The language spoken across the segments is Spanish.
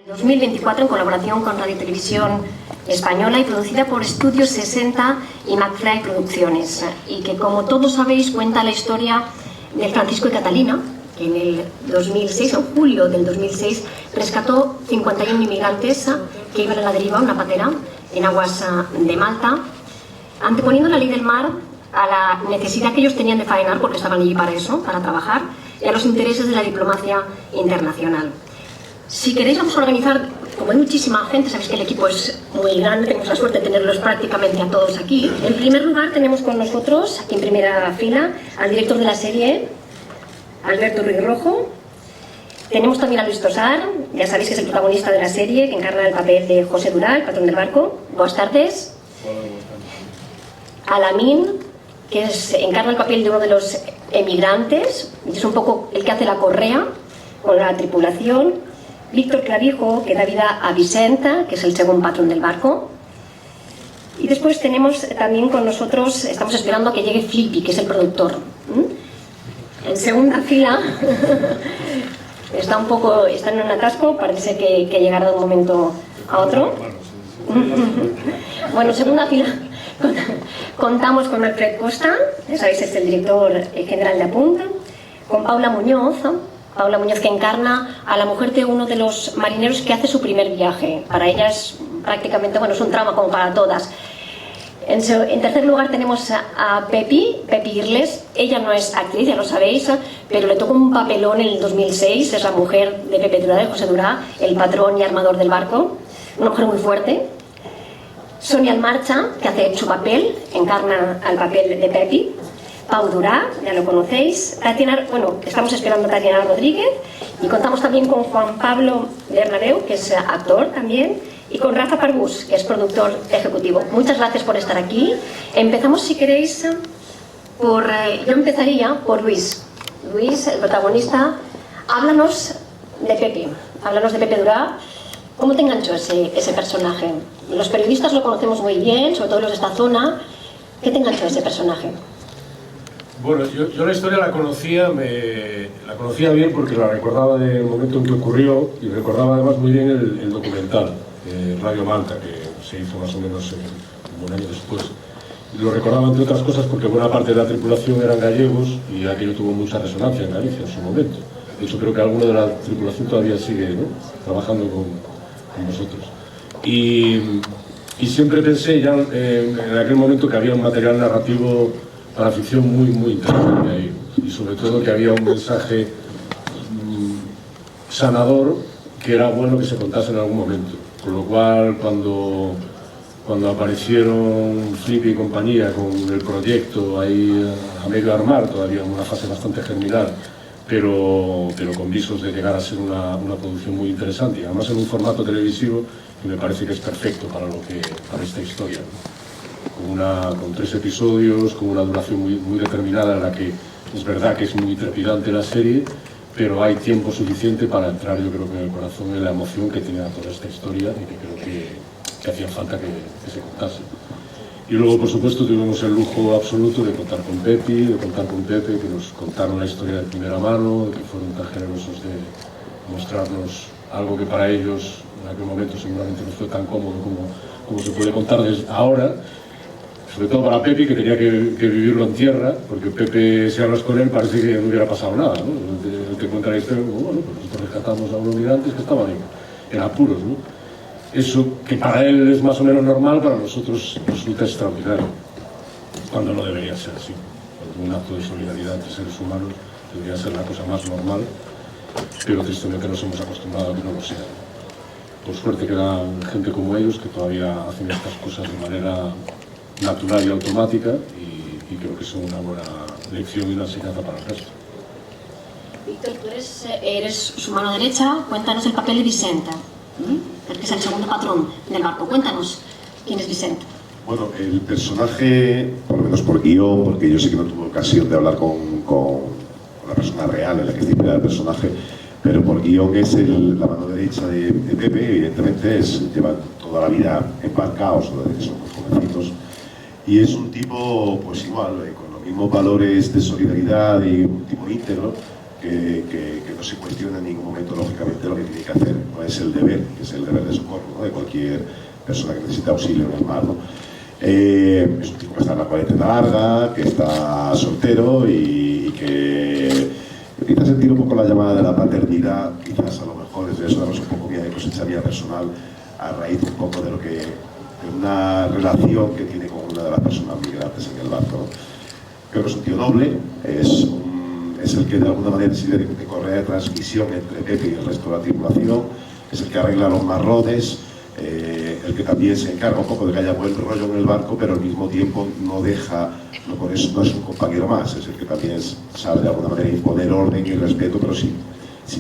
2024 en colaboración con Radio Televisión Española y producida por Estudios 60 y McFly Producciones, y que, como todos sabéis, cuenta la historia de Francisco y Catalina, que en el 2006, en julio del 2006, rescató 51 inmigrantes que iban a la deriva, una patera, en aguas de Malta, anteponiendo la ley del mar a la necesidad que ellos tenían de faenar, porque estaban allí para eso, para trabajar, y a los intereses de la diplomacia internacional. Si queréis, vamos a organizar, como hay muchísima gente, sabéis que el equipo es muy grande, tenemos la suerte de tenerlos prácticamente a todos aquí. En primer lugar tenemos con nosotros, aquí en primera fila, al director de la serie, Alberto Ruiz Rojo. Tenemos también a Luis Tosar, ya sabéis que es el protagonista de la serie, que encarna el papel de José Durá, el patrón del barco. Buenas tardes. Hola, buenas tardes. A Lamin, que encarna el papel de uno de los emigrantes, y es un poco el que hace la correa con la tripulación. Víctor Clavijo, que da vida a Vicenta, que es el segundo patrón del barco. Y después tenemos también con nosotros, estamos esperando a que llegue Flippy, que es el productor. En segunda fila está en un atasco, parece que llegará de un momento a otro. Bueno, en segunda fila contamos con Alfred Costa, ya sabéis, es el director general de Apunt, con Paula Muñoz, que encarna a la mujer de uno de los marineros que hace su primer viaje. Para ella es prácticamente, bueno, es un trauma como para todas. En tercer lugar tenemos a Pepi Irles. Ella no es actriz, ya lo sabéis, pero le tocó un papelón en el 2006. Es la mujer de Pepe Durá, de José Durá, el patrón y armador del barco. Una mujer muy fuerte. Sonia Almarcha, que hace su papel, encarna al papel de Pepi. Pau Durá, ya lo conocéis. Estamos esperando a Tatiana Rodríguez, y contamos también con Juan Pablo Bernabeu, que es actor también, y con Rafa Parvus, que es productor ejecutivo. Muchas gracias por estar aquí. Empezamos, si queréis, yo empezaría por Luis. Luis, el protagonista. Háblanos de Pepe Durá. ¿Cómo te enganchó ese personaje? Los periodistas lo conocemos muy bien, sobre todo los de esta zona. ¿Qué te enganchó ese personaje? Bueno, yo la historia la conocía bien porque la recordaba del momento en que ocurrió, y recordaba además muy bien el documental Radio Malta, que se hizo más o menos un año después. Y lo recordaba, entre otras cosas, porque buena parte de la tripulación eran gallegos y aquello tuvo mucha resonancia en Galicia en su momento. De hecho, creo que alguno de la tripulación todavía sigue, ¿no?, trabajando con nosotros. Y siempre pensé ya en aquel momento que había un material narrativo para ficción muy, muy interesante ahí, y sobre todo que había un mensaje sanador que era bueno que se contase en algún momento. Con lo cual, cuando aparecieron Flippy y compañía con el proyecto ahí a medio armar, todavía en una fase bastante germinal, pero con visos de llegar a ser una producción muy interesante, y además en un formato televisivo que me parece que es perfecto para esta historia, ¿no? Con 3 episodios, con una duración muy determinada, en la que es verdad que es muy trepidante la serie, pero hay tiempo suficiente para entrar, yo creo que en el corazón, en la emoción que tenía toda esta historia, y que creo que hacía falta que se contase. Y luego, por supuesto, tuvimos el lujo absoluto de contar con Pepe, que nos contaron la historia de primera mano, que fueron tan generosos de mostrarnos algo que para ellos en aquel momento seguramente no fue tan cómodo como se puede contar desde ahora. Sobre todo para Pepe, que tenía que vivirlo en tierra, porque Pepe, si hablas con él, parece que no hubiera pasado nada, ¿no? Él te cuenta la historia, bueno, pues nosotros rescatamos a unos migrantes que estaban en apuros, ¿no? Eso, que para él es más o menos normal, para nosotros resulta extraordinario, cuando no debería ser así. Un acto de solidaridad entre seres humanos debería ser la cosa más normal, pero tristemente nos hemos acostumbrado a que no lo sea. Por suerte quedan gente como ellos que todavía hacen estas cosas de manera natural y automática, y creo que son una buena lección y una enseñanza para el resto. Víctor, tú eres su mano derecha. Cuéntanos el papel de Vicenta, el que es el segundo patrón del barco. Cuéntanos quién es Vicenta. Bueno, el personaje, por lo menos por guión, porque yo sé que no tuve ocasión de hablar con la persona real en la que se inspira el personaje, pero por guión es la mano derecha de Pepe. Evidentemente lleva toda la vida embarcados, somos jovencitos, y es un tipo, pues igual, con los mismos valores de solidaridad, y un tipo íntegro, que no se cuestiona en ningún momento, lógicamente, lo que tiene que hacer, no es el deber, que es el deber de socorro, ¿no?, de cualquier persona que necesita auxilio en el mar, ¿no? Es un tipo que está en la cuarentena larga, que está soltero y que empieza a sentir un poco la llamada de la paternidad, quizás a lo mejor es una cosa un poco mía de cosecharía personal, a raíz un poco de lo que de una relación que tiene con una de las personas migrantes en el barco, ¿no? Creo que es un tío noble, es el que de alguna manera sirve de correa de transmisión entre Pepe y el resto de la tripulación, es el que arregla los marrones, el que también se encarga un poco de que haya buen rollo en el barco, pero al mismo tiempo no deja, no, por eso no es un compañero más, es el que también sabe de alguna manera imponer orden y respeto, pero sin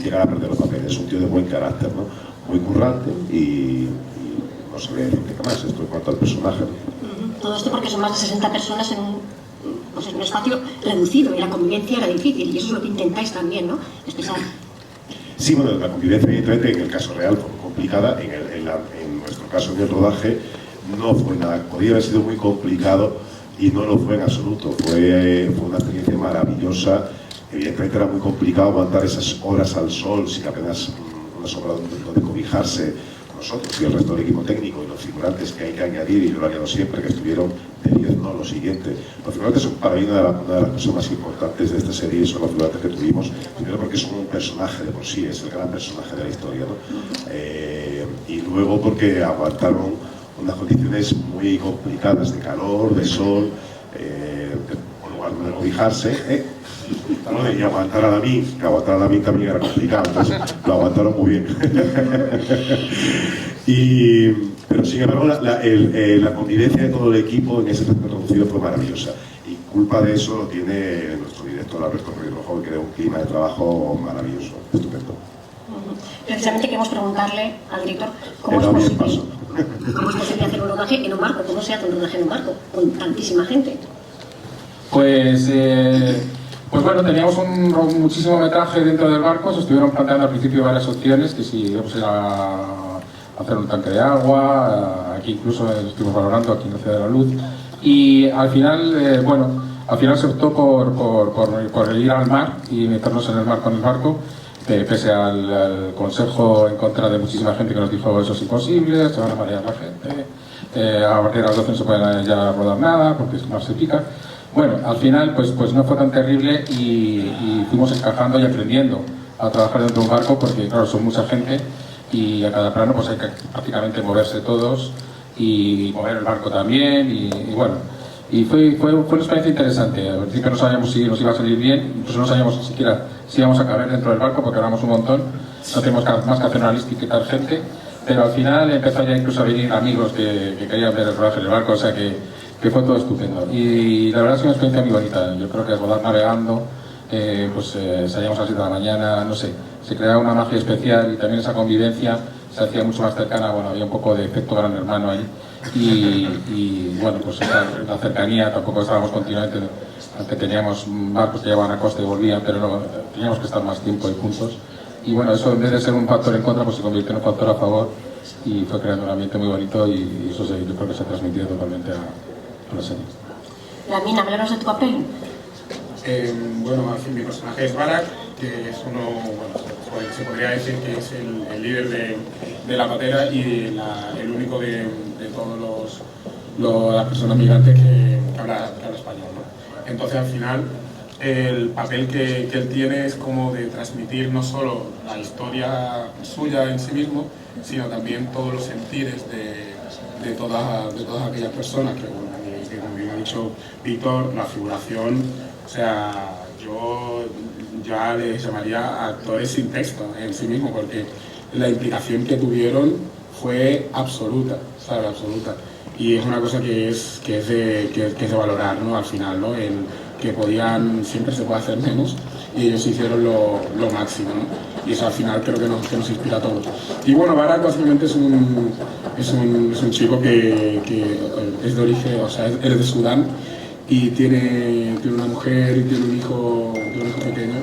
llegar a perder los papeles. Es un tío de buen carácter, ¿no? Muy currante y no se ve decir qué más, esto en cuanto al personaje, ¿no? Todo esto porque son más de 60 personas en un espacio reducido y la convivencia era difícil, y eso es lo que intentáis también, ¿no? Expresar. Sí, bueno, la convivencia evidentemente en el caso real fue complicada, en nuestro caso en el rodaje no fue nada, podría haber sido muy complicado y no lo fue en absoluto, fue una experiencia maravillosa. Evidentemente era muy complicado aguantar esas horas al sol sin apenas una sombra donde cobijarse, nosotros y el resto del equipo técnico y los figurantes que hay que añadir, y yo lo añado siempre, que estuvieron de 10, no, lo siguiente. Los figurantes son para mí una de las cosas más importantes de esta serie, son los figurantes que tuvimos, primero porque son un personaje de por sí, es el gran personaje de la historia, ¿no? Y luego porque aguantaron unas condiciones muy complicadas de calor, de sol, por lugar donde cobijarse, y aguantar a David, que aguantar a David también era complicado, entonces lo aguantaron muy bien. Pero sin embargo la convivencia de todo el equipo en ese centro reducido fue maravillosa, y culpa de eso lo tiene nuestro director Alberto Rojo, que crea un clima de trabajo maravilloso, estupendo. Precisamente queremos preguntarle al director cómo es posible hacer un rodaje en un barco, cómo se hace un rodaje en un barco con tantísima gente. Pues bueno, teníamos muchísimo metraje dentro del barco. Se estuvieron planteando al principio varias opciones, que si íbamos a hacer un tanque de agua, aquí incluso estuvimos valorando aquí en la Ciudad de la Luz, y al final, al final se optó por ir al mar y meternos en el mar con el barco, pese al consejo en contra de muchísima gente que nos dijo eso es imposible, se van a marear la gente, a partir de las 12 no se puede ya rodar nada porque no se pica. Bueno, al final pues no fue tan terrible y fuimos encajando y aprendiendo a trabajar dentro de un barco, porque claro, son mucha gente y a cada plano pues hay que prácticamente moverse todos y mover el barco también y bueno, y fue una experiencia interesante. Al principio no sabíamos si nos iba a salir bien, incluso no sabíamos ni siquiera si íbamos a caber dentro del barco porque éramos un montón, no teníamos más que hacer una lista y quitar gente, pero al final empezó ya incluso a venir amigos que querían ver el rodaje del barco, o sea que fue todo estupendo. Y la verdad es que una experiencia muy bonita. Yo creo que rodar navegando, salíamos a las 7 de la mañana, no sé, se creaba una magia especial y también esa convivencia se hacía mucho más cercana. Bueno, había un poco de efecto gran hermano ahí y bueno, pues la cercanía, tampoco estábamos continuamente, aunque teníamos barcos que llevaban a costa y volvían, pero no, teníamos que estar más tiempo ahí juntos. Y bueno, eso en vez de ser un factor en contra, pues se convirtió en un factor a favor y fue creando un ambiente muy bonito, y eso yo creo que se ha transmitido totalmente a la serie. Lamine, háblanos de tu papel. Bueno, en fin, mi personaje es Barak, que es uno, bueno, se podría decir que es el líder de la patera y el único de todas las personas migrantes que habla español, ¿no? Entonces, al final, el papel que él tiene es como de transmitir no solo la historia suya en sí mismo, sino también todos los sentires de todas aquellas personas que, como bien ha dicho Víctor, la figuración, o sea, yo ya les llamaría actores sin texto en sí mismo, porque la implicación que tuvieron fue absoluta, ¿sabes? Absoluta. Y es una cosa que es de valorar, ¿no? Al final, ¿no? Que siempre se puede hacer menos, y ellos hicieron lo máximo, ¿no? Y eso al final creo que nos inspira a todos. Y bueno, Barak básicamente es un chico que es de origen, o sea, él es de Sudán, y tiene una mujer y tiene un hijo pequeño,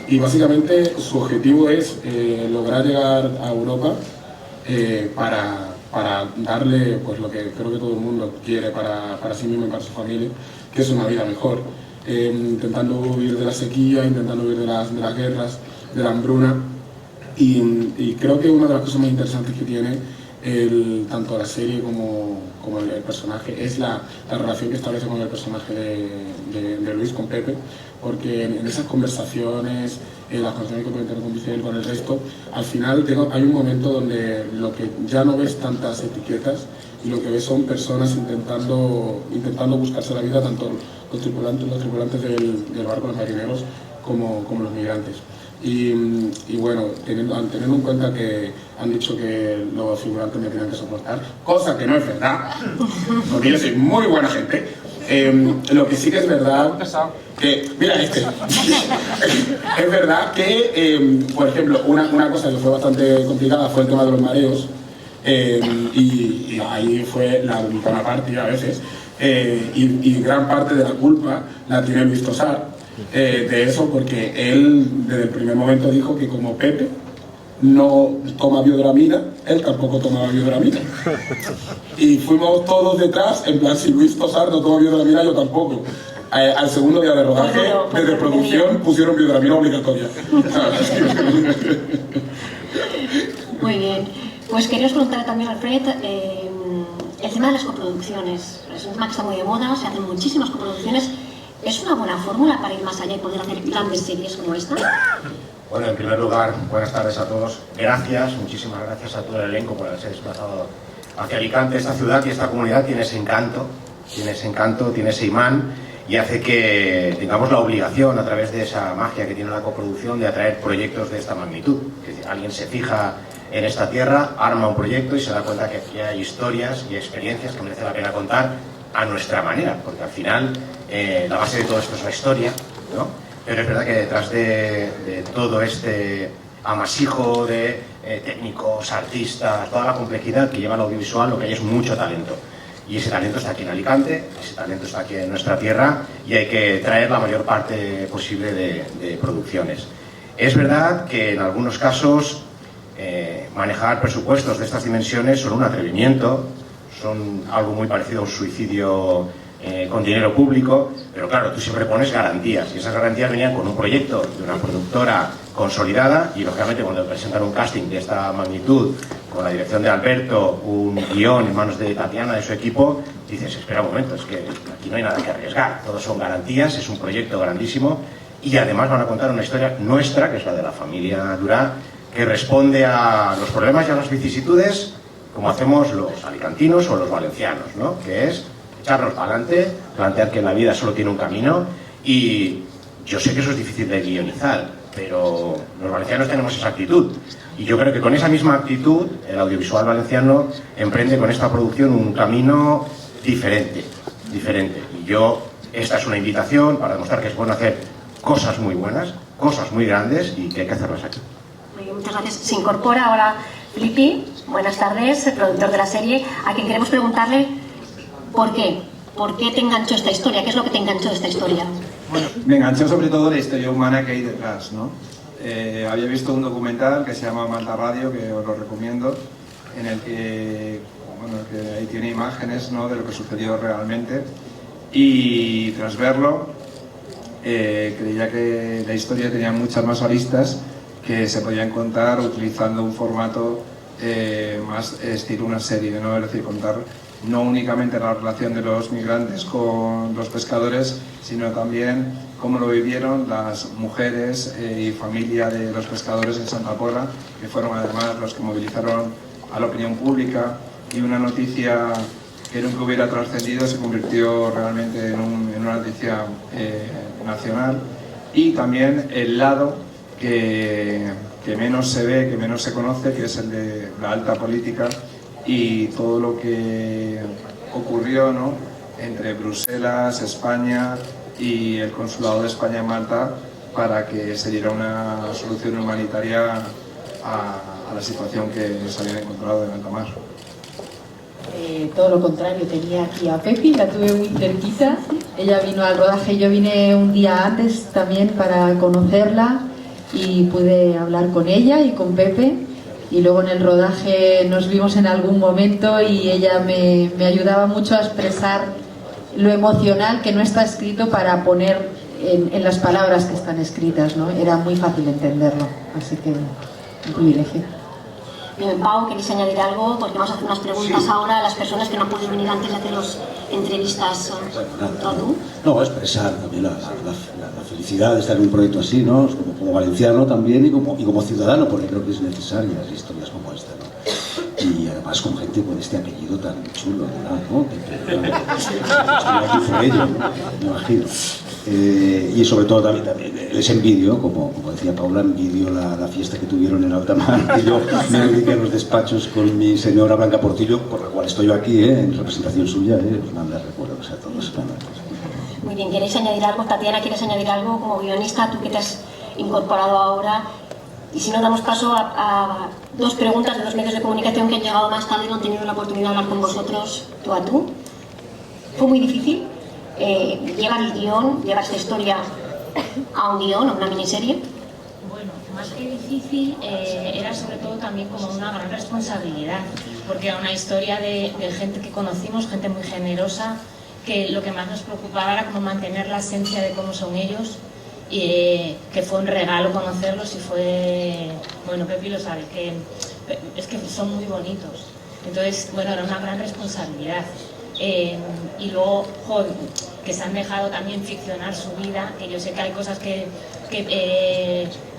y básicamente su objetivo es lograr llegar a Europa para darle pues lo que creo que todo el mundo quiere para sí mismo y para su familia, que es una vida mejor. intentando huir de la sequía, intentando huir de las guerras, de la hambruna. Y creo que una de las cosas más interesantes que tiene tanto la serie como el personaje es la relación que establece con el personaje de Luis, con Pepe, porque en esas conversaciones, las conversaciones que puede tener con Vicente, con el resto, al final hay un momento donde lo que ya no ves tantas etiquetas y lo que ves son personas intentando buscarse la vida, tanto los tripulantes del barco, los marineros, como los migrantes. Y bueno, teniendo en cuenta que han dicho que los figurantes me tienen que soportar, cosa que no es verdad, porque yo soy muy buena gente. Lo que sí que es verdad que, mira es verdad que, por ejemplo, una cosa que fue bastante complicada fue el tema de los mareos, y ahí fue la última parte a veces, y gran parte de la culpa la tiene Luis Tosar. De eso, porque él desde el primer momento dijo que como Pepe no toma biodramina, él tampoco tomaba biodramina. Y fuimos todos detrás, en plan, si Luis Tosar no toma biodramina, yo tampoco. Al segundo día de rodaje, desde producción, pusieron biodramina obligatoria. Muy bien. Pues quería preguntar también, Alfred, el tema de las coproducciones. Es un tema que está muy de moda, se hacen muchísimas coproducciones. ¿Es una buena fórmula para ir más allá y poder hacer grandes series como esta? Bueno, en primer lugar, buenas tardes a todos. Gracias, muchísimas gracias a todo el elenco por haberse desplazado hacia Alicante. Esta ciudad y esta comunidad tiene ese encanto, tiene ese imán y hace que tengamos la obligación, a través de esa magia que tiene la coproducción, de atraer proyectos de esta magnitud. Es decir, alguien se fija en esta tierra, arma un proyecto y se da cuenta que aquí hay historias y experiencias que merece la pena contar a nuestra manera, porque al final la base de todo esto es la historia, ¿no? Pero es verdad que detrás de todo este amasijo de técnicos, artistas, toda la complejidad que lleva el audiovisual, lo que hay es mucho talento. Y ese talento está aquí en Alicante, ese talento está aquí en nuestra tierra y hay que traer la mayor parte posible de producciones. Es verdad que en algunos casos manejar presupuestos de estas dimensiones son un atrevimiento, son algo muy parecido a un suicidio con dinero público, pero claro, tú siempre pones garantías y esas garantías venían con un proyecto de una productora consolidada y lógicamente cuando presentan un casting de esta magnitud, con la dirección de Alberto, un guión en manos de Tatiana, de su equipo, dices, espera un momento, es que aquí no hay nada que arriesgar, todos son garantías, es un proyecto grandísimo y además van a contar una historia nuestra, que es la de la familia Durá, que responde a los problemas y a las vicisitudes como hacemos los alicantinos o los valencianos, ¿no? Que es echarnos para adelante, plantear que la vida solo tiene un camino y yo sé que eso es difícil de guionizar, pero los valencianos tenemos esa actitud y yo creo que con esa misma actitud el audiovisual valenciano emprende con esta producción un camino diferente. Y esta es una invitación para demostrar que es bueno hacer cosas muy buenas, cosas muy grandes y que hay que hacerlas aquí. Muy bien, muchas gracias. Se incorpora ahora Flippy, buenas tardes, el productor de la serie, a quien queremos preguntarle ¿por qué? ¿Por qué te enganchó esta historia? ¿Qué es lo que te enganchó de esta historia? Bueno, me enganchó sobre todo la historia humana que hay detrás, ¿no? Había visto un documental que se llama Malta Radio, que os lo recomiendo, en el que, bueno, que ahí tiene imágenes, ¿no?, de lo que sucedió realmente y tras verlo creía que la historia tenía muchas más aristas que se podían contar utilizando un formato más estilo una serie, ¿no? Es decir, contar no únicamente la relación de los migrantes con los pescadores, sino también cómo lo vivieron las mujeres y familia de los pescadores en Santa Pola, que fueron además los que movilizaron a la opinión pública, y una noticia que nunca hubiera trascendido se convirtió realmente en una noticia nacional. Y también el lado que menos se ve, que menos se conoce, que es el de la alta política y todo lo que ocurrió, ¿no?, entre Bruselas, España y el Consulado de España en Malta para que se diera una solución humanitaria a la situación que se habían encontrado en alta mar. Todo lo contrario, tenía aquí a Pepi, la tuve muy cerquita. Ella vino al rodaje, yo vine un día antes también para conocerla y pude hablar con ella y con Pepe. Y luego en el rodaje nos vimos en algún momento y ella me ayudaba mucho a expresar lo emocional que no está escrito para poner en las palabras que están escritas, ¿no? Era muy fácil entenderlo, así que un privilegio. Bien, Pau, ¿queréis añadir algo? Porque vamos a hacer unas preguntas ahora a las personas que no pueden venir antes de hacer las entrevistas. ¿Tú? No, expresar también la felicidad de estar en un proyecto así, ¿no? Como valenciano también y como ciudadano, porque creo que es necesaria historias como esta, ¿no? Y además con gente con este apellido tan chulo, ¿no? Estoy aquí por ello, ¿no? Me imagino. Y sobre todo también les envidio, como decía Paula, envidio la fiesta que tuvieron en Altamar, que yo me dediqué a los despachos con mi señora Blanca Portillo, por la cual estoy aquí, en representación suya, os manda recuerdos a todos. Muy bien, ¿queréis añadir algo? Tatiana, ¿quieres añadir algo como guionista? Tú que te has incorporado ahora. Y si no, damos paso a dos preguntas de dos medios de comunicación que han llegado más tarde y no han tenido la oportunidad de hablar con vosotros, tú a tú. Fue muy difícil llevar el guión, llevar esta historia a un guión, a una miniserie. Bueno, más que difícil, era sobre todo también como una gran responsabilidad, porque era una historia de gente que conocimos, gente muy generosa, que lo que más nos preocupaba era como mantener la esencia de cómo son ellos, y que fue un regalo conocerlos y fue, bueno, Pepi lo sabe, que es que son muy bonitos, entonces, bueno, era una gran responsabilidad. Y luego, joder, que se han dejado también ficcionar su vida, que yo sé que hay cosas que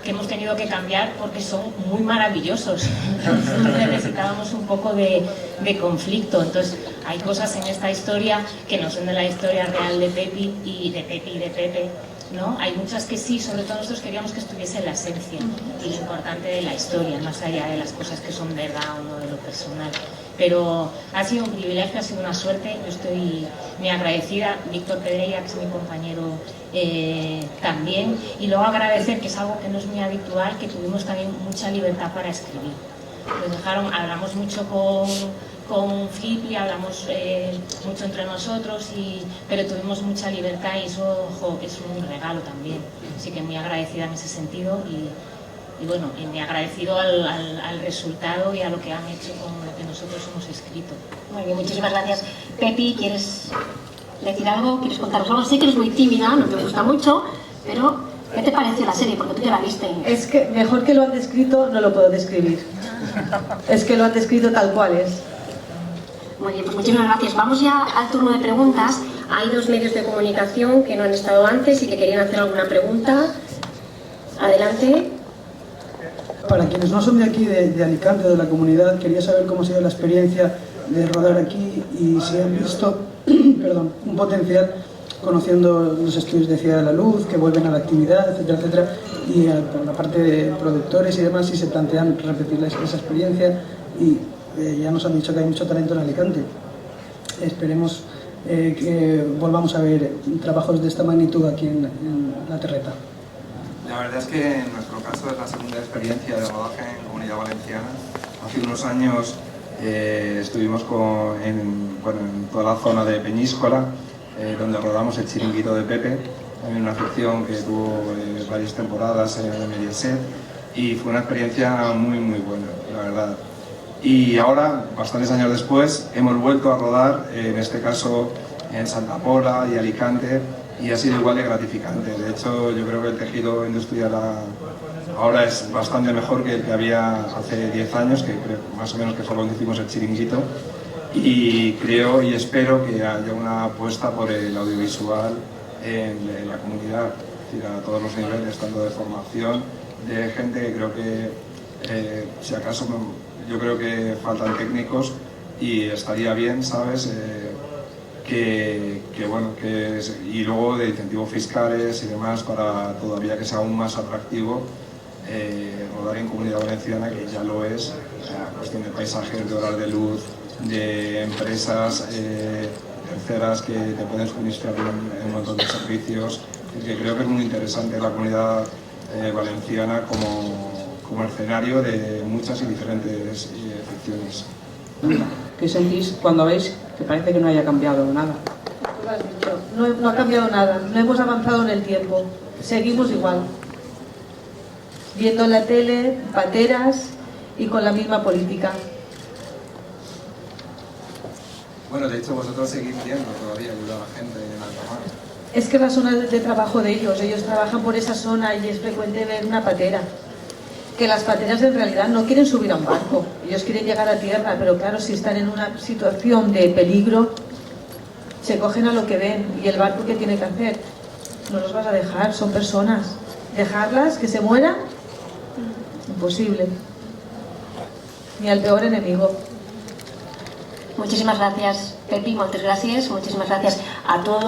hemos tenido que cambiar porque son muy maravillosos. Entonces necesitábamos un poco de conflicto. Entonces hay cosas en esta historia que no son de la historia real de Pepi y de Pepe, ¿no? Hay muchas que sí, sobre todo nosotros queríamos que estuviese en la esencia y lo importante de la historia, más allá de las cosas que son verdad o no de lo personal. Pero ha sido un privilegio, ha sido una suerte, yo estoy muy agradecida, Víctor Pedreira, que es mi compañero, también, y luego agradecer, que es algo que no es muy habitual, que tuvimos también mucha libertad para escribir. Nos dejaron, hablamos mucho con Flippy, hablamos mucho entre nosotros, pero tuvimos mucha libertad y eso es un regalo también, así que muy agradecida en ese sentido y bueno, y me agradecido al resultado y a lo que han hecho con lo que nosotros hemos escrito. Muy bien, muchísimas gracias. Pepi, ¿quieres decir algo? ¿Quieres contaros algo? Sé que eres muy tímida, no te gusta mucho, pero ¿qué te pareció la serie? Porque tú ya la viste. Es que mejor que lo han descrito no lo puedo describir. Es que lo han descrito tal cual es. Muy bien, pues muchísimas gracias. Vamos ya al turno de preguntas. Hay dos medios de comunicación que no han estado antes y que querían hacer alguna pregunta. Adelante. Para quienes no son de aquí, de Alicante, de la comunidad, quería saber cómo ha sido la experiencia de rodar aquí y si han visto un potencial conociendo los estudios de Ciudad de la Luz, que vuelven a la actividad, etcétera, etcétera, y por la parte de productores y demás, si se plantean repetir esa experiencia. Y ya nos han dicho que hay mucho talento en Alicante. Esperemos que volvamos a ver trabajos de esta magnitud aquí en La Terreta. La verdad es que en nuestro caso es la segunda experiencia de rodaje en Comunidad Valenciana. Hace unos años estuvimos en toda la zona de Peñíscola, donde rodamos El Chiringuito de Pepe, también una ficción que tuvo varias temporadas en Mediaset, y fue una experiencia muy muy buena, la verdad. Y ahora, bastantes años después, hemos vuelto a rodar, en este caso en Santa Pola y Alicante, y ha sido igual de gratificante. De hecho, yo creo que el tejido industrial ahora es bastante mejor que el que había hace 10 años, que creo más o menos que fue cuando hicimos El Chiringuito, y creo y espero que haya una apuesta por el audiovisual en la comunidad, es decir, a todos los niveles, tanto de formación, de gente que creo que, si acaso, yo creo que faltan técnicos y estaría bien, ¿sabes? Y luego de incentivos fiscales y demás para todavía que sea aún más atractivo rodar en Comunidad Valenciana, que ya lo es, cuestión de paisajes, de horas de luz, de empresas terceras que te pueden suministrar un montón de servicios, que creo que es muy interesante la Comunidad Valenciana como escenario de muchas y diferentes ficciones. ¿Qué sentís cuando veis que parece que no haya cambiado nada? No ha cambiado nada, no hemos avanzado en el tiempo, seguimos igual, viendo la tele, pateras y con la misma política. Bueno, de hecho vosotros seguís viendo todavía ayudar a la gente en alta mar. Es que es la zona de trabajo de ellos trabajan por esa zona y es frecuente ver una patera. Que las pateras en realidad no quieren subir a un barco, ellos quieren llegar a tierra, pero claro, si están en una situación de peligro, se cogen a lo que ven. ¿Y el barco qué tiene que hacer? No los vas a dejar, son personas. Dejarlas, que se mueran, imposible. Ni al peor enemigo. Muchísimas gracias, Pepi, muchas gracias a todos.